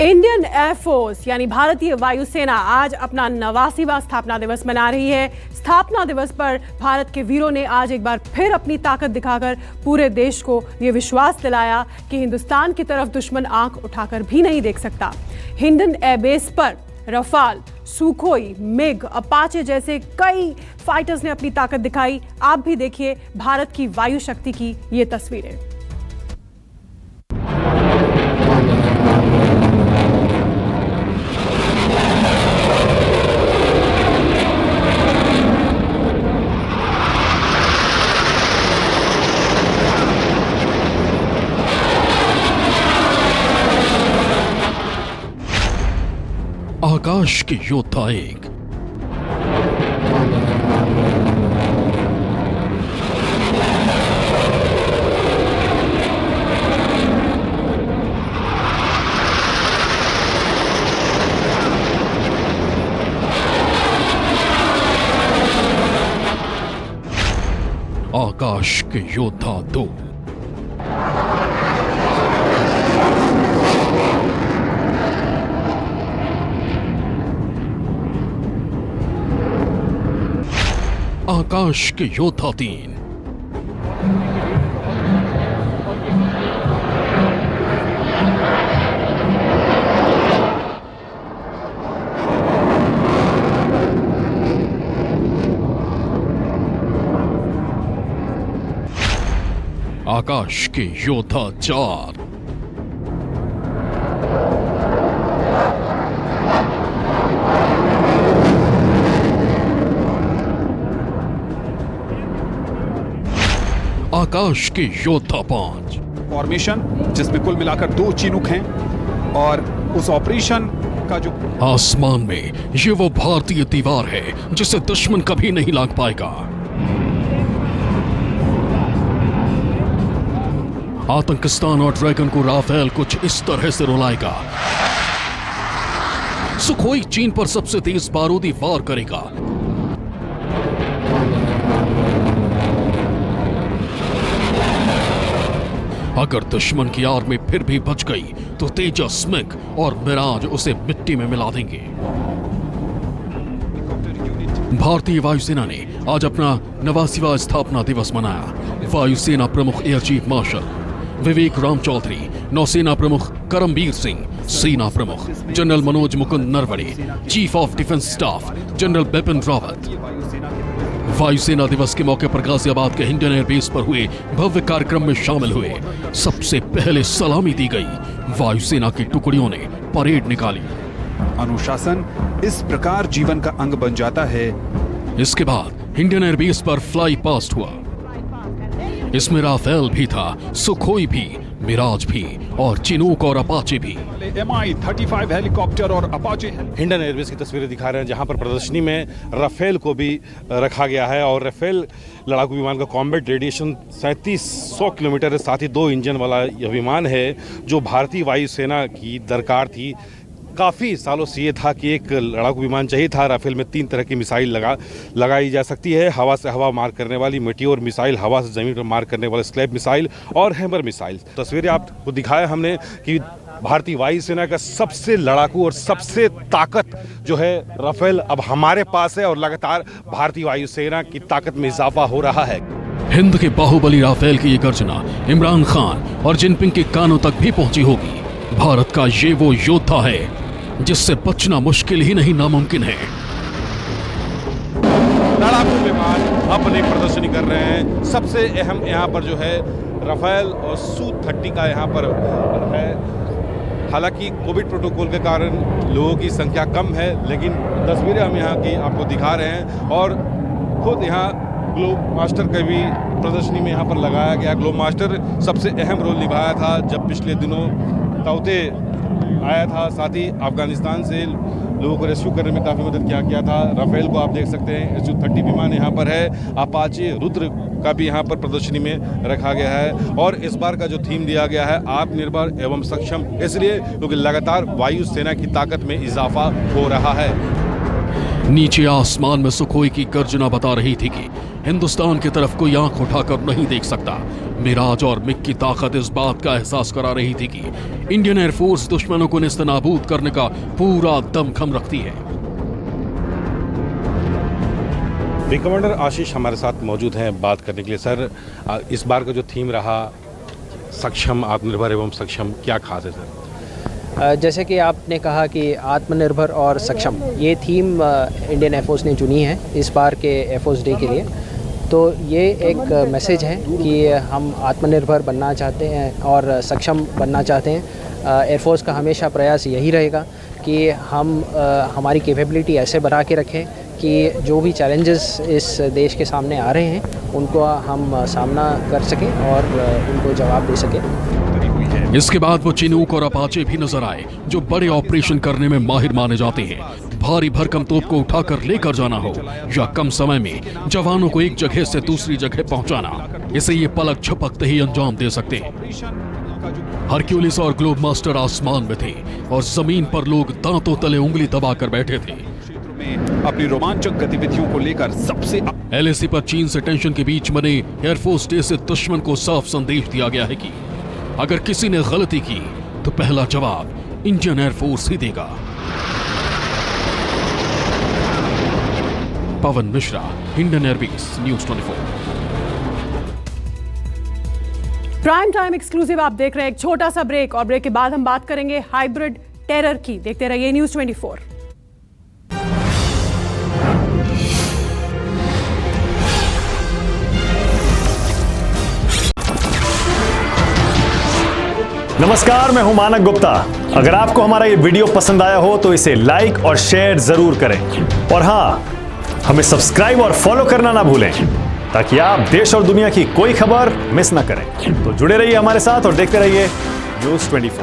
Indian air force यानी भारतीय वायुसेना आज अपना 89वां स्थापना दिवस मना रही है। स्थापना दिवस पर भारत के वीरों ने आज एक बार फिर अपनी ताकत दिखाकर पूरे देश को यह विश्वास दिलाया कि हिंदुस्तान की तरफ दुश्मन आंख उठाकर भी नहीं देख सकता। हिंडन एयरबेस पर रफाल, सुखोई, मिग, अपाचे जैसे कई फाइटर्स ने अपनी ताकत दिखाई। आप भी देखिए भारत की वायु शक्ति की ये तस्वीरें। आकाश के योद्धा एक, आकाश के योद्धा दो। आकाश के योद्धा 3। आकाश के योद्धा 4। आकाश के योद्धा 5। फॉर्मेशन जिसमें कुल मिलाकर 2 चिनूक हैं और उस ऑपरेशन का जो आसमान में ये वो भारतीय दीवार है जिसे दुश्मन कभी नहीं लांघ पाएगा। आतंकिस्तान और ड्रैगन को राफेल कुछ इस तरह से रुलाएगा। सुखोई चीन पर सबसे तेज बारूदी वार करेगा। अगर दुश्मन की आर्मी फिर भी बच गई तो तेजस, मिग और मिराज उसे मिट्टी में मिला देंगे। भारतीय वायुसेना ने आज अपना 89वां स्थापना दिवस मनाया। वायुसेना प्रमुख एयर चीफ मार्शल विवेक राम चौधरी, नौसेना प्रमुख करमबीर सिंह, सेना प्रमुख general Manoj Mukund Naravane, chief of defence staff general Bipin Rawat वायुसेना दिवस के मौके पर गाजियाबाद के हिंडन एयरबेस पर हुए भव्य कार्यक्रम में शामिल हुए। सबसे पहले सलामी दी गई। वायुसेना की टुकड़ियों ने परेड निकाली। अनुशासन इस प्रकार जीवन का अंग बन जाता है। इसके बाद हिंडन एयरबेस पर फ्लाई पास्ट हुआ। इसमें राफेल भी था, सुखोई भी, मिराज भी और चिनूक और अपाचे भी। Mi-35 हेलीकॉप्टर और अपाचे हिंडन एयरबेस की तस्वीरें दिखा रहे हैं जहां पर प्रदर्शनी में राफेल को भी रखा गया है और राफेल लड़ाकू विमान का कॉम्बैट रेडिएशन 3700 किलोमीटर है। साथ ही 2 इंजन वाला यह विमान है जो भारतीय वायुसेना की दरकार थी। काफ़ी सालों से ये था कि एक लड़ाकू विमान चाहिए था। राफेल में 3 तरह की मिसाइल लगाई जा सकती है। हवा से हवा मार करने वाली मेटियोर मिसाइल, हवा से ज़मीन पर मार करने वाली स्लैब मिसाइल और हैमर मिसाइल। तस्वीरें आपको दिखाया हमने कि भारतीय वायुसेना का सबसे लड़ाकू और सबसे ताकत जो है राफेल अब हमारे पास है और लगातार भारतीय वायुसेना की ताकत में इजाफा हो रहा है। हिंद के बाहुबली राफेल की ये गर्जना इमरान खान और जिनपिंग के कानों तक भी पहुंची होगी। भारत का ये वो योद्धा है जिससे बचना मुश्किल ही नहीं नामुमकिन है। लड़ाकू विमान अपनी प्रदर्शनी कर रहे हैं। सबसे अहम यहाँ पर जो है राफेल और Su-30 का यहाँ पर है। हालांकि कोविड प्रोटोकॉल के कारण लोगों की संख्या कम है, लेकिन तस्वीरें हम यहाँ की आपको दिखा रहे हैं और खुद यहाँ ग्लोब मास्टर का भी प्रदर्शनी में यहाँ पर लगाया गया। ग्लोब मास्टर सबसे अहम रोल निभाया था जब पिछले दिनों ताउते आया था। साथ ही अफगानिस्तान से लोगों को रेस्क्यू करने में काफ़ी मदद किया था। राफेल को आप देख सकते हैं, Su-30 विमान यहाँ पर है। अपाचे रुद्र का भी यहाँ पर प्रदर्शनी में रखा गया है और इस बार का जो थीम दिया गया है आत्मनिर्भर एवं सक्षम, इसलिए क्योंकि लगातार वायुसेना की ताकत में इजाफा हो रहा है। नीचे आसमान में सुखोई की गर्जना बता रही थी कि हिंदुस्तान की तरफ कोई आंख उठाकर नहीं देख सकता। मिराज और मिग की ताकत इस बात का एहसास करा रही थी कि इंडियन एयरफोर्स दुश्मनों को नेस्तनाबूद करने का पूरा दमखम रखती है। विंग कमांडर आशीष हमारे साथ मौजूद हैं बात करने के लिए। सर, इस बार का जो थीम रहा सक्षम, आत्मनिर्भर एवं सक्षम, क्या खास है सर? जैसे कि आपने कहा कि आत्मनिर्भर और सक्षम, ये थीम इंडियन एयरफोर्स ने चुनी है इस बार के एयरफोर्स डे के लिए। तो ये एक मैसेज है कि हम आत्मनिर्भर बनना चाहते हैं और सक्षम बनना चाहते हैं। एयरफोर्स का हमेशा प्रयास यही रहेगा कि हम हमारी कैपेबिलिटी ऐसे बना के रखें कि जो भी चैलेंजेस इस देश के सामने आ रहे हैं उनको हम सामना कर सकें और उनको जवाब दे सकें। इसके बाद वो चिनूक और अपाचे भी नजर आए, जो बड़े ऑपरेशन करने में माहिर माने जाते हैं। भारी भरकम तोप को उठाकर लेकर जाना हो या कम समय में जवानों को एक जगह से दूसरी जगह पहुंचाना, इसे ये पलक झपकते ही अंजाम दे सकते हैं। हरक्यूलिस और ग्लोब मास्टर आसमान में थे और जमीन पर लोग दांतों तले उंगली दबाकर बैठे थे। अपनी रोमांचक गतिविधियों को लेकर सबसे LAC पर चीन से टेंशन के बीच बने एयरफोर्स डे से दुश्मन को साफ संदेश दिया गया है कि अगर किसी ने गलती की तो पहला जवाब इंडियन एयरफोर्स ही देगा। Pawan Mishra, Indian airbase, news 24। Prime time exclusive आप देख रहे हैं। एक छोटा सा ब्रेक और ब्रेक के बाद हम बात करेंगे हाइब्रिड टेरर की। देखते रहिए न्यूज़ 24। नमस्कार, मैं हूं मानक गुप्ता। अगर आपको हमारा ये वीडियो पसंद आया हो तो इसे लाइक और शेयर जरूर करें और हां, हमें सब्सक्राइब और फॉलो करना ना भूलें ताकि आप देश और दुनिया की कोई खबर मिस ना करें। तो जुड़े रहिए हमारे साथ और देखते रहिए न्यूज़ 24।